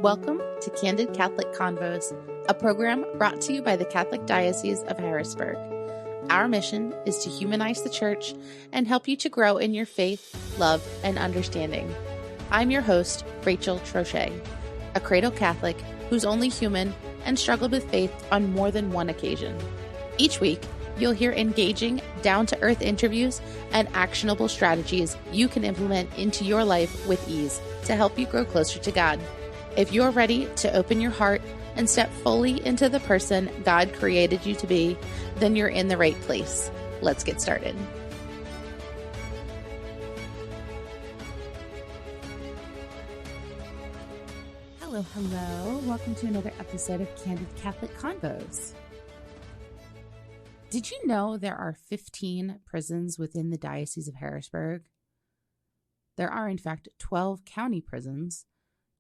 Welcome to Candid Catholic Convos, a program brought to you by the Catholic Diocese of Harrisburg. Our mission is to humanize the Church and help you to grow in your faith, love, and understanding. I'm your host, Rachel Trochet, a cradle Catholic who's only human and struggled with faith on more than one occasion. Each week, you'll hear engaging, down-to-earth interviews and actionable strategies you can implement into your life with ease to help you grow closer to God. If you're ready to open your heart and step fully into the person God created you to be, then you're in the right place. Let's get started. Hello. Welcome to another episode of Candid Catholic Convos. Did you know there are 15 prisons within the Diocese of Harrisburg? There are, in fact, 12 county prisons,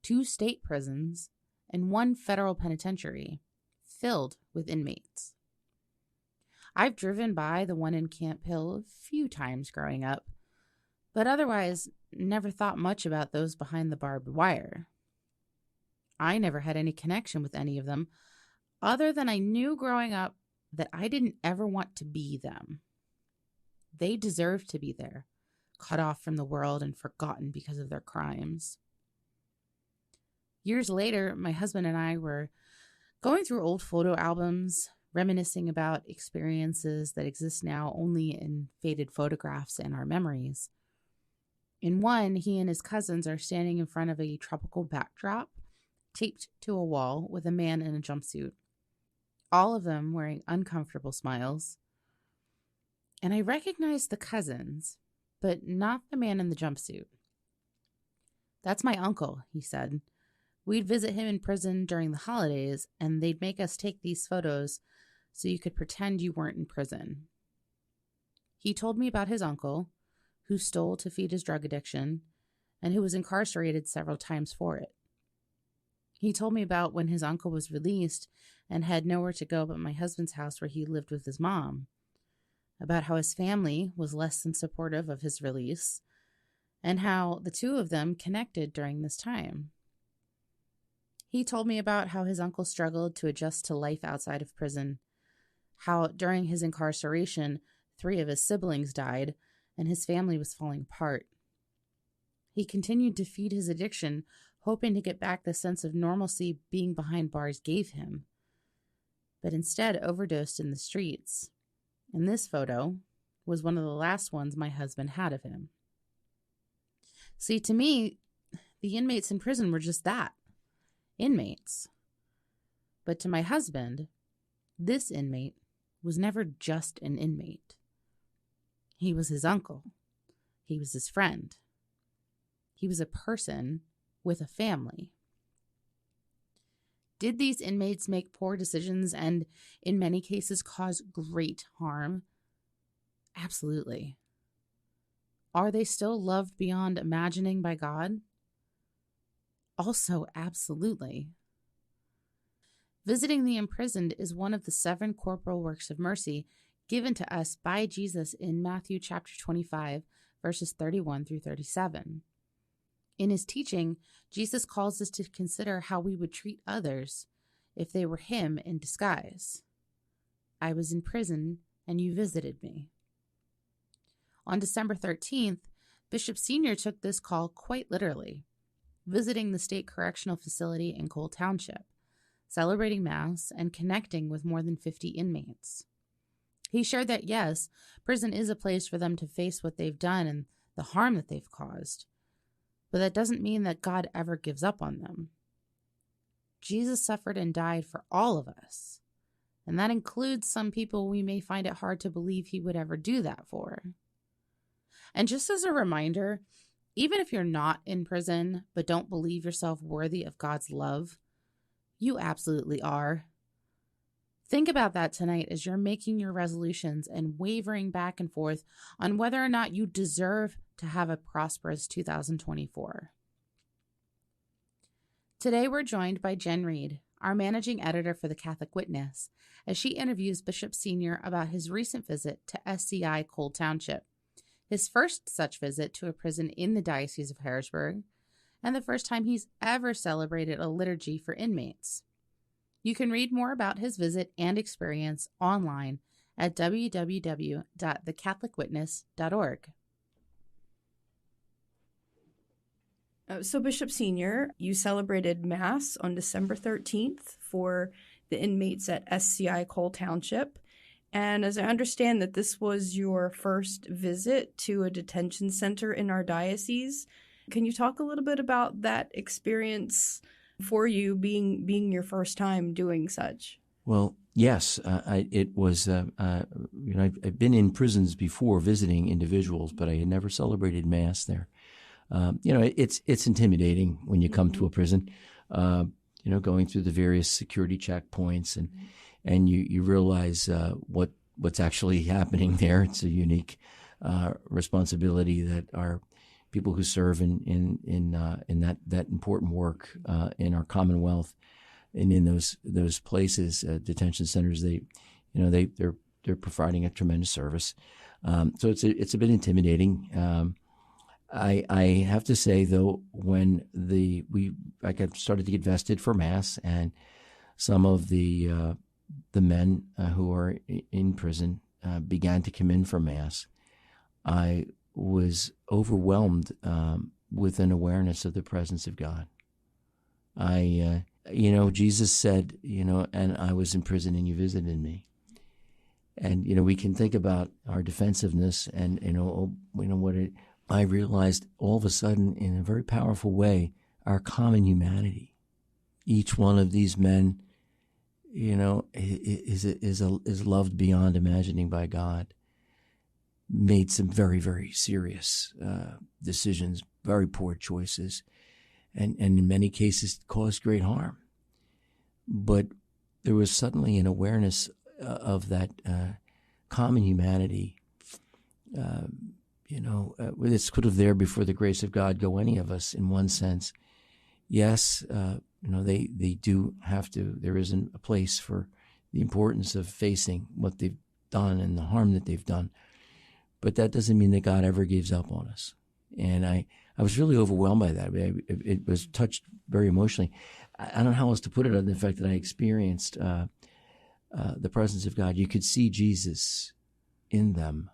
2 state prisons, and 1 federal penitentiary filled with inmates. I've driven by the one in Camp Hill a few times growing up, but otherwise never thought much about those behind the barbed wire. I never had any connection with any of them, other than I knew growing up that I didn't ever want to be them. They deserved to be there, cut off from the world and forgotten because of their crimes. Years later, my husband and I were going through old photo albums, reminiscing about experiences that exist now only in faded photographs and our memories. In one, he and his cousins are standing in front of a tropical backdrop taped to a wall with a man in a jumpsuit, all of them wearing uncomfortable smiles. And I recognized the cousins, but not the man in the jumpsuit. "That's my uncle," he said. "We'd visit him in prison during the holidays, and they'd make us take these photos so you could pretend you weren't in prison." He told me about his uncle, who stole to feed his drug addiction, and who was incarcerated several times for it. He told me about when his uncle was released and had nowhere to go but my husband's house where he lived with his mom, about how his family was less than supportive of his release, and how the two of them connected during this time. He told me about how his uncle struggled to adjust to life outside of prison, how during his incarceration, 3 of his siblings died, and his family was falling apart. He continued to feed his addiction, hoping to get back the sense of normalcy being behind bars gave him, but instead overdosed in the streets. And this photo was one of the last ones my husband had of him. See, to me, the inmates in prison were just that. Inmates. But to my husband, this inmate was never just an inmate. He was his uncle. He was his friend. He was a person with a family. Did these inmates make poor decisions and, in many cases, cause great harm? Absolutely. Are they still loved beyond imagining by God? Also, absolutely. Visiting the imprisoned is one of the 7 corporal works of mercy given to us by Jesus in Matthew chapter 25, verses 31 through 37. In his teaching, Jesus calls us to consider how we would treat others if they were him in disguise. "I was in prison, and you visited me." On December 13th, Bishop Senior took this call quite literally, visiting the state correctional facility in Cole Township, celebrating Mass, and connecting with more than 50 inmates. He shared that, yes, prison is a place for them to face what they've done and the harm that they've caused, but that doesn't mean that God ever gives up on them. Jesus suffered and died for all of us, and that includes some people we may find it hard to believe he would ever do that for. And just as a reminder, even if you're not in prison but don't believe yourself worthy of God's love, you absolutely are. Think about that tonight as you're making your resolutions and wavering back and forth on whether or not you deserve to have a prosperous 2024. Today we're joined by Jen Reed, our managing editor for the Catholic Witness, as she interviews Bishop Senior about his recent visit to SCI Cole Township, his first such visit to a prison in the Diocese of Harrisburg, and the first time he's ever celebrated a liturgy for inmates. You can read more about his visit and experience online at www.thecatholicwitness.org. So, Bishop Senior, you celebrated Mass on December 13th for the inmates at SCI Cole Township. And as I understand that this was your first visit to a detention center in our diocese, can you talk a little bit about that experience for you being your first time doing such? Well, yes, it was. I've been in prisons before visiting individuals, but I had never celebrated Mass there. It's intimidating when you come to a prison. Going through the various security checkpoints, and you realize what's actually happening there. It's a unique responsibility that our people who serve in that important work in our Commonwealth and in those places, detention centers, they're providing a tremendous service. So it's a bit intimidating. I have to say though, when I got started to get vested for Mass, and some of the men who are in prison began to come in for Mass, I was overwhelmed with an awareness of the presence of God. Jesus said, and I was in prison and you visited me. And, we can think about our defensiveness and, I realized all of a sudden in a very powerful way, our common humanity. Each one of these men, is loved beyond imagining by God. Made some very, very serious decisions, very poor choices, and in many cases caused great harm. But there was suddenly an awareness of that common humanity. It's sort of there before the grace of God go any of us in one sense. Yes, they do have to. There isn't a place for the importance of facing what they've done and the harm that they've done. But that doesn't mean that God ever gives up on us. And I was really overwhelmed by that. It was touched very emotionally. I don't know how else to put it other than the fact that I experienced the presence of God. You could see Jesus in them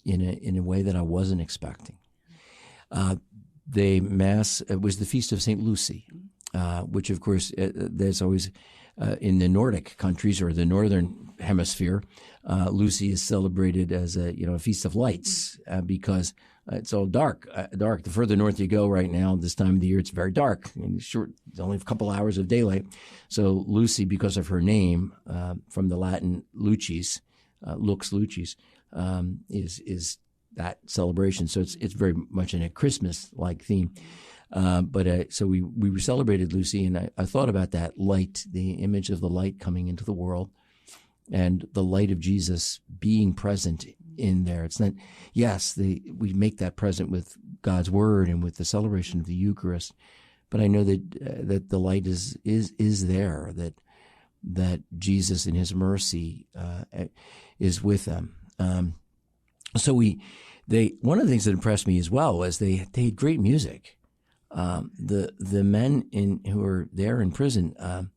in a way that I wasn't expecting. The Mass, it was the Feast of St. Lucy, which of course there's always in the Nordic countries or the Northern Hemisphere, Lucy is celebrated as a feast of lights because it's all dark. The further north you go right now, this time of the year, it's very dark. It's only a couple hours of daylight. So Lucy, because of her name, from the Latin lucis, lux lucis, is that celebration. So it's very much in a Christmas-like theme. So we celebrated Lucy, and I thought about that light, the image of the light coming into the world, and the light of Jesus being present in there. It's not, yes, we make that present with God's Word and with the celebration of the Eucharist, but I know that the light is there, that Jesus in His mercy is with them. So one of the things that impressed me as well was they had great music. The men who were there in prison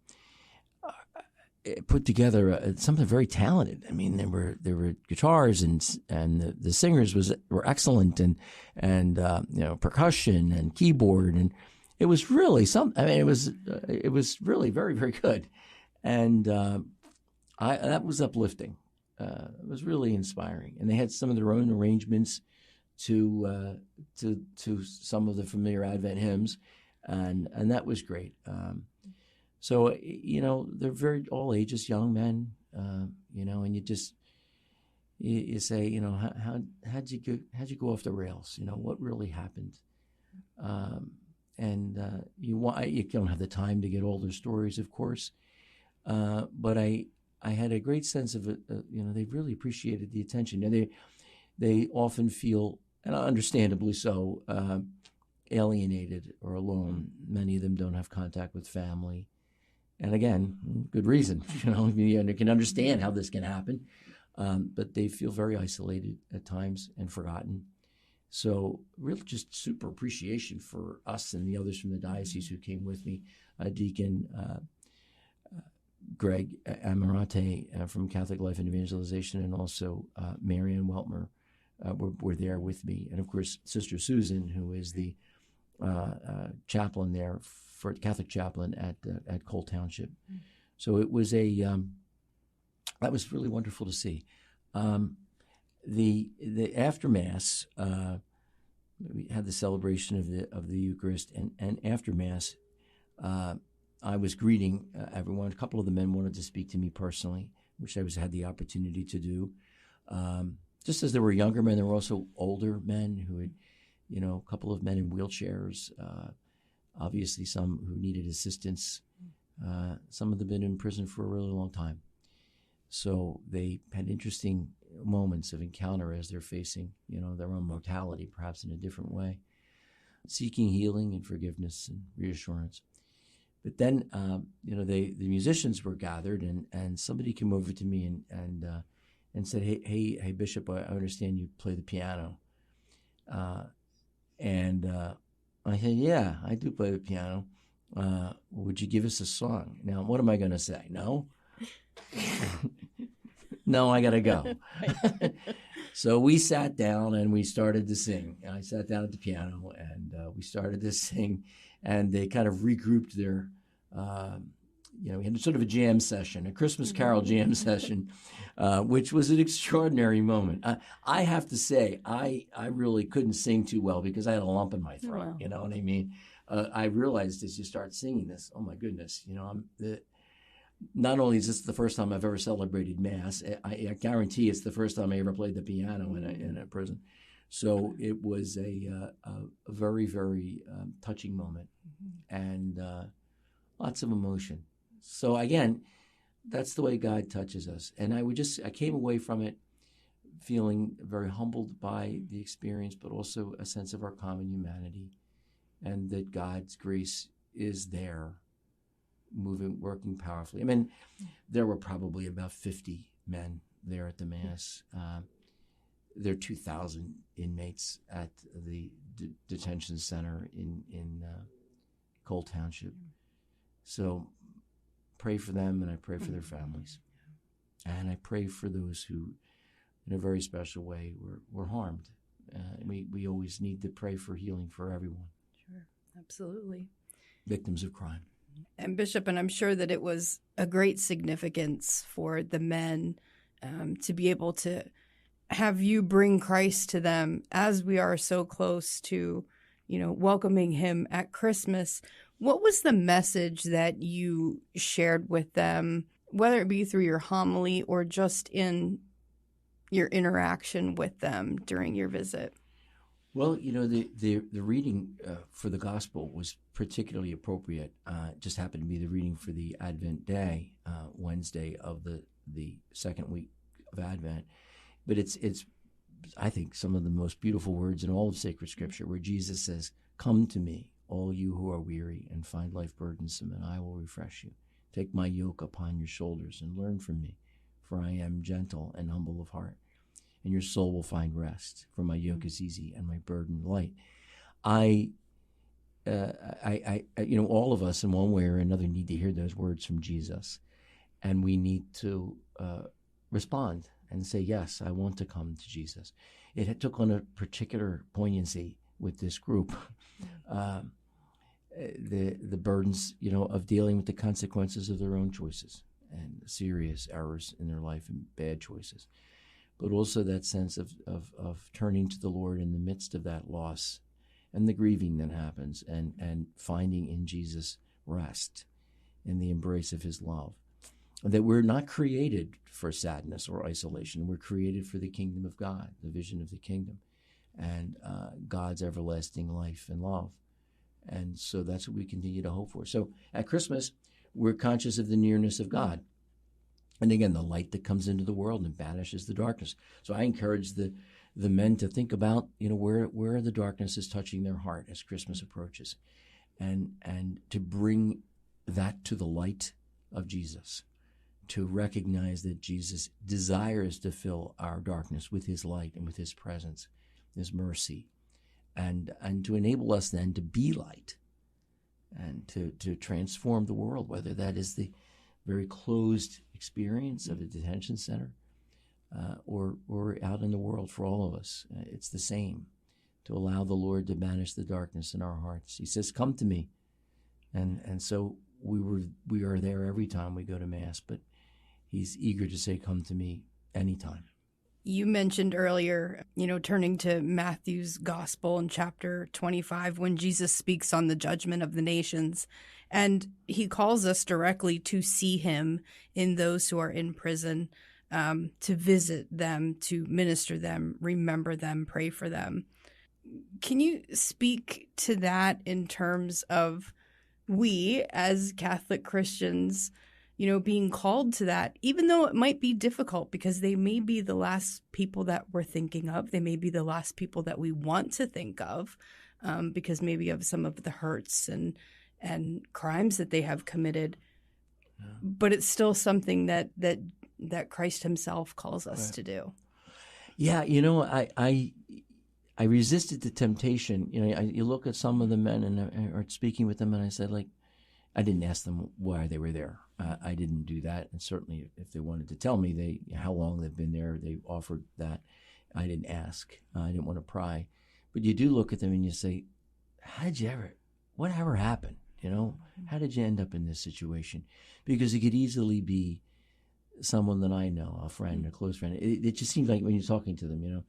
put together something very talented. I mean, there were guitars and the singers were excellent and percussion and keyboard, and it was really something. I mean, it was really very, very good, and that was uplifting. It was really inspiring, and they had some of their own arrangements to some of the familiar Advent hymns, and that was great. So they're very all ages, young men, and you say, how'd you go off the rails? What really happened? You don't have the time to get all their stories, of course, but I had a great sense of it. They really appreciated the attention, and they often feel, and understandably so, alienated or alone. Many of them don't have contact with family. And again, good reason. You can understand how this can happen. But they feel very isolated at times and forgotten. So really just super appreciation for us and the others from the diocese who came with me, Deacon Greg Amarante from Catholic Life and Evangelization, and also Marianne Weltmer were there with me. And of course, Sister Susan, who is the chaplain there, for Catholic chaplain at Cole Township. So it was that was really wonderful to see. The after Mass, we had the celebration of the Eucharist, and after Mass, I was greeting everyone. A couple of the men wanted to speak to me personally, which I had the opportunity to do. Just as there were younger men, there were also older men who had, a couple of men in wheelchairs, obviously some who needed assistance. Some of them had been in prison for a really long time. So they had interesting moments of encounter as they're facing, their own mortality, perhaps in a different way, seeking healing and forgiveness and reassurance. But then, the musicians were gathered, and somebody came over to me and said, "Hey, Bishop, I understand you play the piano." And I said, "Yeah, I do play the piano. Would you give us a song?" Now, what am I going to say? No? No, I got to go. So we sat down and we started to sing. I sat down at the piano and we started to sing, and they kind of regrouped their, we had sort of a jam session, a Christmas Carol jam session, which was an extraordinary moment. I have to say, I really couldn't sing too well because I had a lump in my throat. Wow. You know what I mean? I realized as you start singing this, oh my goodness, not only is this the first time I've ever celebrated Mass, I guarantee it's the first time I ever played the piano in a prison. So it was a very, very touching moment, and lots of emotion. So again, that's the way God touches us. And I came away from it feeling very humbled by the experience, but also a sense of our common humanity, and that God's grace is there, moving, working powerfully. I mean, there were probably about 50 men there at the Mass. There are 2,000 inmates at the detention center in Cole Township. So pray for them, and I pray for their families. And I pray for those who, in a very special way, were harmed. We always need to pray for healing for everyone. Sure, absolutely. Victims of crime. And Bishop, and I'm sure that it was a great significance for the men to be able to have you bring Christ to them as we are so close to, welcoming him at Christmas. What was the message that you shared with them, whether it be through your homily or just in your interaction with them during your visit? Well, the reading for the gospel was particularly appropriate. It just happened to be the reading for the Advent day, Wednesday of the second week of Advent. But it's I think some of the most beautiful words in all of sacred Scripture, where Jesus says, "Come to me, all you who are weary and find life burdensome, and I will refresh you. Take my yoke upon your shoulders and learn from me, for I am gentle and humble of heart, and your soul will find rest, for my yoke is easy and my burden light." I all of us in one way or another need to hear those words from Jesus, and we need to respond and say, yes, I want to come to Jesus. It took on a particular poignancy with this group, the burdens, of dealing with the consequences of their own choices and serious errors in their life and bad choices, but also that sense of turning to the Lord in the midst of that loss and the grieving that happens, and finding in Jesus rest in the embrace of his love. That we're not created for sadness or isolation. We're created for the kingdom of God, the vision of the kingdom, and God's everlasting life and love. And so that's what we continue to hope for. So at Christmas, we're conscious of the nearness of God. And again, the light that comes into the world and banishes the darkness. So I encourage the men to think about, where the darkness is touching their heart as Christmas approaches, and to bring that to the light of Jesus, to recognize that Jesus desires to fill our darkness with his light and with his presence, his mercy, and to enable us then to be light and to transform the world, whether that is the very closed experience of a detention center or out in the world for all of us. It's the same, to allow the Lord to banish the darkness in our hearts. He says, come to me. And so we are there every time we go to Mass, but he's eager to say, come to me anytime. You mentioned earlier, turning to Matthew's Gospel in chapter 25, when Jesus speaks on the judgment of the nations, and he calls us directly to see him in those who are in prison, to visit them, to minister them, remember them, pray for them. Can you speak to that in terms of we as Catholic Christians, being called to that, even though it might be difficult because they may be the last people that we're thinking of. They may be the last people that we want to think of because maybe of some of the hurts and crimes that they have committed. Yeah. But it's still something that Christ himself calls us to do. Yeah, I resisted the temptation. You look at some of the men and are speaking with them, and I said, I didn't ask them why they were there. I didn't do that, and certainly if they wanted to tell me how long they've been there, they offered that. I didn't ask. I didn't want to pry. But you do look at them and you say, whatever happened? How did you end up in this situation? Because it could easily be someone that I know, a friend, a close friend. It just seems like when you're talking to them,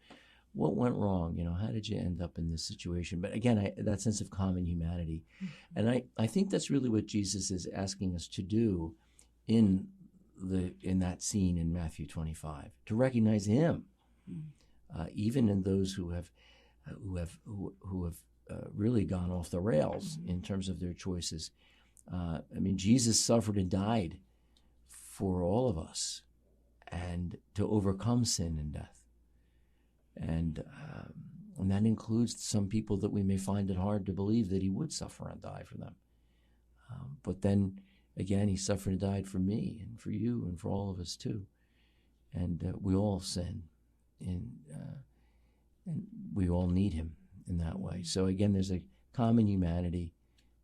what went wrong? How did you end up in this situation? But again, that sense of common humanity. Mm-hmm. And I think that's really what Jesus is asking us to do in that scene in Matthew 25, to recognize him, even in those who have really gone off the rails in terms of their choices. Jesus suffered and died for all of us, and to overcome sin and death. And that includes some people that we may find it hard to believe that he would suffer and die for them. But then again, he suffered and died for me and for you and for all of us too. And we all sin, and we all need him in that way. So again, there's a common humanity,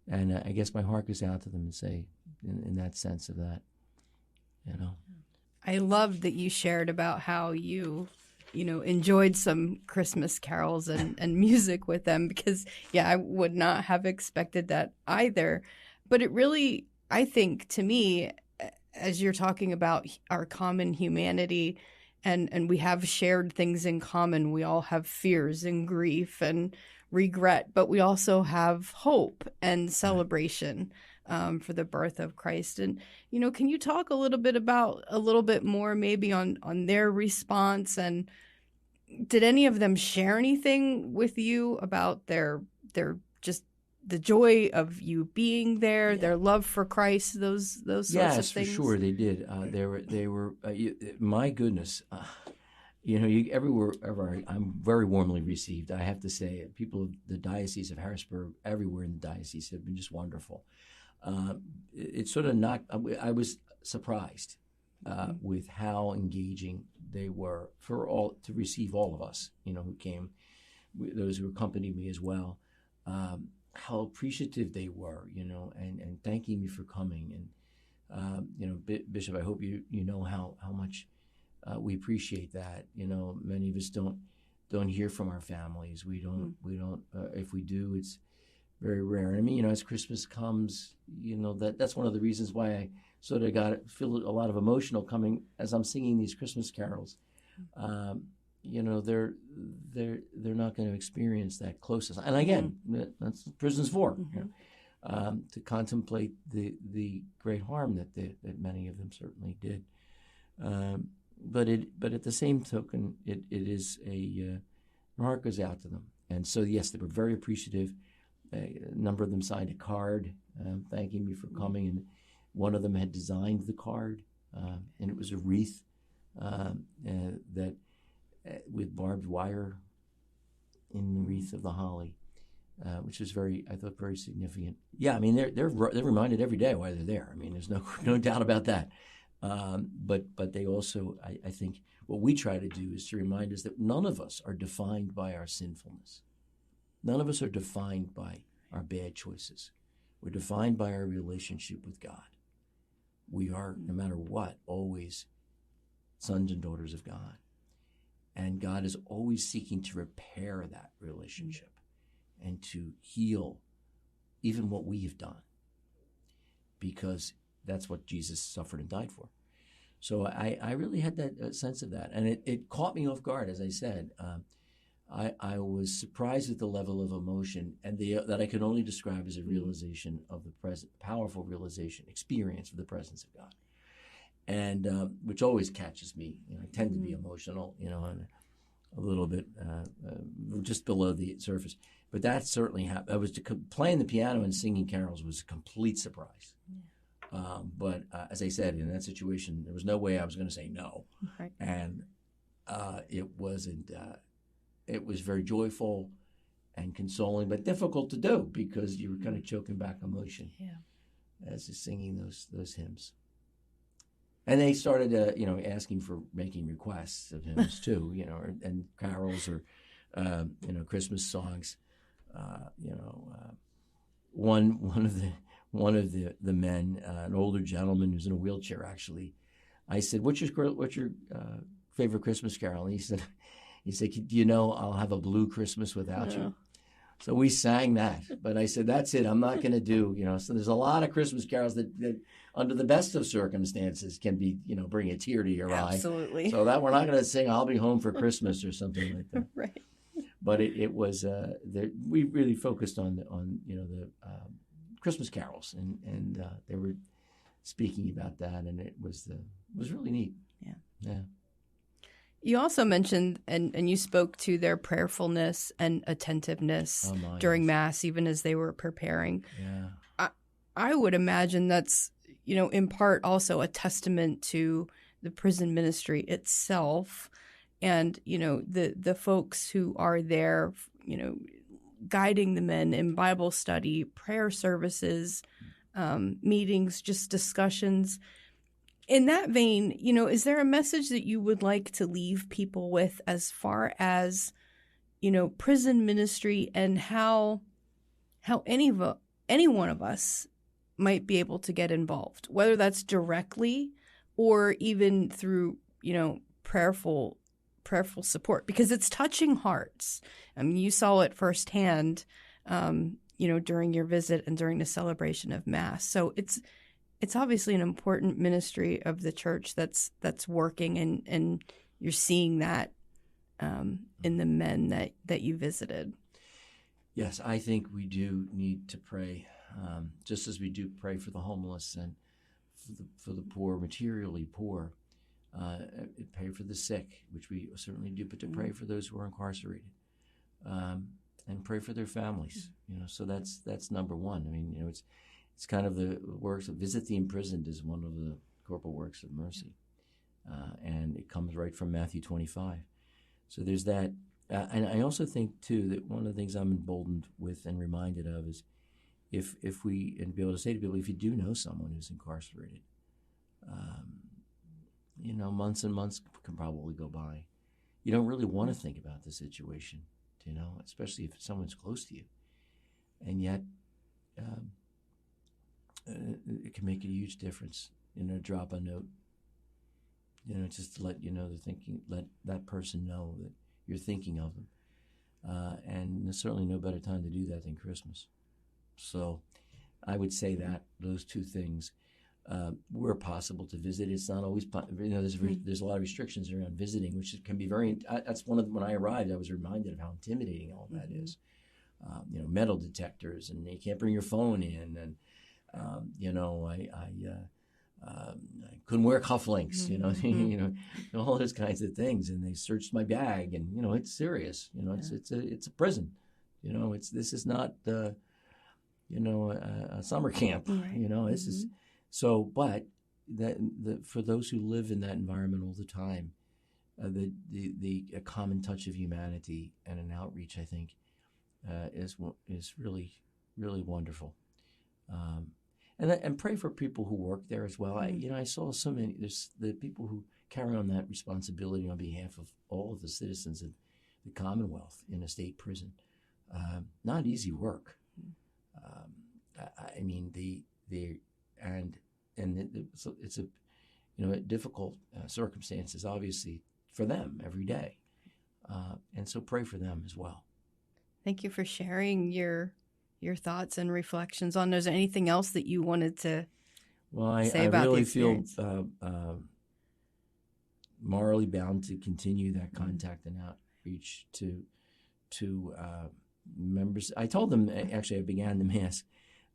and I guess my heart goes out to them and say, in that sense of that, I love that you shared about how you enjoyed some Christmas carols and music with them, because, I would not have expected that either. But it really, I think, to me, as you're talking about our common humanity, and we have shared things in common, we all have fears and grief and regret, but we also have hope and celebration for the birth of Christ. And, can you talk a little bit more maybe on their response, and did any of them share anything with you about their just the joy of you being there, their love for Christ, those sorts of things? Yes, for sure they did. They were my goodness. Everywhere I'm very warmly received. I have to say, people of the Diocese of Harrisburg, everywhere in the diocese, have been just wonderful. It sort of I was surprised with how engaging they were to receive all of us, who came, those who accompanied me as well. How appreciative they were, and thanking me for coming. And Bishop, I hope you know how much we appreciate that. Many of us don't hear from our families. We don't. If we do, it's very rare. And as Christmas comes, that's one of the reasons why I sort of feel a lot of emotional coming as I'm singing these Christmas carols. They're not going to experience that closeness. And again, that's what prison's for, to contemplate the great harm that many of them certainly did. But at the same token, it is my heart goes out to them. And so, yes, they were very appreciative. A number of them signed a card thanking me for coming, and one of them had designed the card, and it was a wreath that with barbed wire in the wreath of the holly, which was I thought very significant. Yeah, they're reminded every day why they're there. There's no doubt about that. But they also, I think, what we try to do is to remind us that none of us are defined by our sinfulness. None of us are defined by our bad choices. We're defined by our relationship with God. We are, no matter what, always sons and daughters of God. And God is always seeking to repair that relationship and to heal even what we have done, because that's what Jesus suffered and died for. So I really had that sense of that. And it caught me off guard, as I said. I was surprised at the level of emotion and that I could only describe as a realization of the present, powerful realization, experience of the presence of God. And which always catches me. I tend to be emotional, and a little bit just below the surface. But that certainly happened. Playing the piano and singing carols was a complete surprise. But as I said, in that situation, there was no way I was going to say no. Right. And it wasn't. It was very joyful and consoling, but difficult to do because you were kind of choking back emotion as you're singing those hymns. And they started, asking for making requests of hymns too, and carols or, Christmas songs. One of the men, an older gentleman who's in a wheelchair, actually, I said, "What's your favorite Christmas carol?" And he said, "Do you know I'll have a blue Christmas without you?" So we sang that, but I said, "That's it. I'm not going to do, So there's a lot of Christmas carols that under the best of circumstances can be, bring a tear to your eye. Absolutely. So that we're not going to sing "I'll Be Home for Christmas" or something like that. Right. But it was we really focused on the Christmas carols, and they were speaking about that, and it was really neat. Yeah. You also mentioned, and you spoke to their prayerfulness and attentiveness during Mass, even as they were preparing. Yeah. I would imagine that's, in part also a testament to the prison ministry itself and, the folks who are there, guiding the men in Bible study, prayer services, meetings, just discussions. In that vein, is there a message that you would like to leave people with as far as, prison ministry and how any one of us might be able to get involved, whether that's directly or even through, prayerful support, because it's touching hearts. I mean, you saw it firsthand, during your visit and during the celebration of Mass. So it's obviously an important ministry of the church that's working, and you're seeing that in the men that you visited. Yes, I think we do need to pray, just as we do pray for the homeless and for the poor, materially poor, pray for the sick, which we certainly do, but to pray for those who are incarcerated, and pray for their families. So that's number one. I mean, it's kind of the works of visit the imprisoned is one of the corporal works of mercy, and it comes right from Matthew 25. So there's that, and I also think too that one of the things I'm emboldened with and reminded of is if we, and be able to say to people, if you do know someone who's incarcerated, months and months can probably go by. You don't really want to think about the situation, especially if someone's close to you, and yet. It can make a huge difference. Drop a note. Just to let let that person know that you're thinking of them. And there's certainly no better time to do that than Christmas. So I would say that those two things were possible to visit. It's not always, there's a lot of restrictions around visiting, which can be very, that's when I arrived, I was reminded of how intimidating all that is. Metal detectors, and you can't bring your phone in, and I couldn't wear cufflinks, all those kinds of things. And they searched my bag, and it's serious. It's a prison. This is not a summer camp. Right. This is so. But for those who live in that environment all the time, a common touch of humanity and an outreach, I think, is really, really wonderful. And pray for people who work there as well. I saw so many. There's the people who carry on that responsibility on behalf of all of the citizens of the Commonwealth in a state prison. not easy work. I mean, so it's a difficult circumstances, obviously, for them every day. And so pray for them as well. Thank you for sharing your thoughts and reflections on. Is there anything else that you wanted to say about really the experience? feel morally bound to continue that contact and outreach to members. I told them, actually, I began the Mass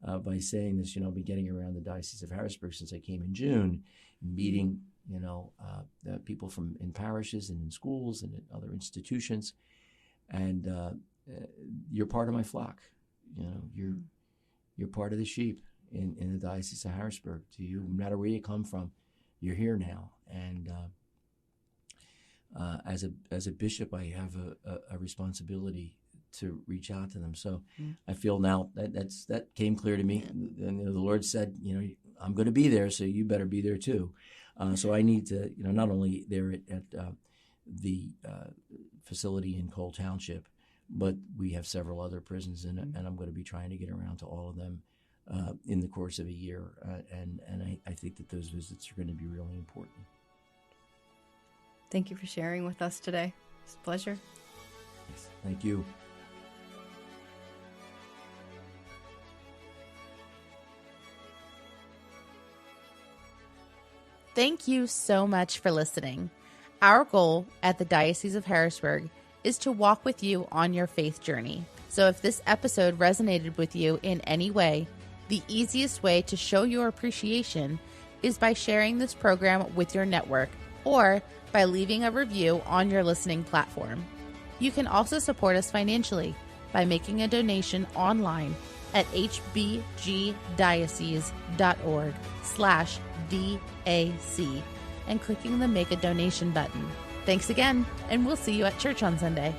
by saying this, I've been getting around the Diocese of Harrisburg since I came in June, meeting, the people in parishes and in schools and in other institutions. And you're part of my flock. You're part of the sheep in the Diocese of Harrisburg. To you, no matter where you come from, you're here now. And as a bishop, I have a responsibility to reach out to them. So I feel now that came clear to me. And the Lord said, I'm going to be there, so you better be there too. So I need to, not only there at the facility in Cole Township, but we have several other prisons, and I'm going to be trying to get around to all of them in the course of a year. And I think that those visits are going to be really important. Thank you for sharing with us today. It's a pleasure. Yes, thank you. Thank you so much for listening. Our goal at the Diocese of Harrisburg is to walk with you on your faith journey. So if this episode resonated with you in any way, the easiest way to show your appreciation is by sharing this program with your network or by leaving a review on your listening platform. You can also support us financially by making a donation online at hbgdiocese.org/DAC and clicking the Make a Donation button. Thanks again, and we'll see you at church on Sunday.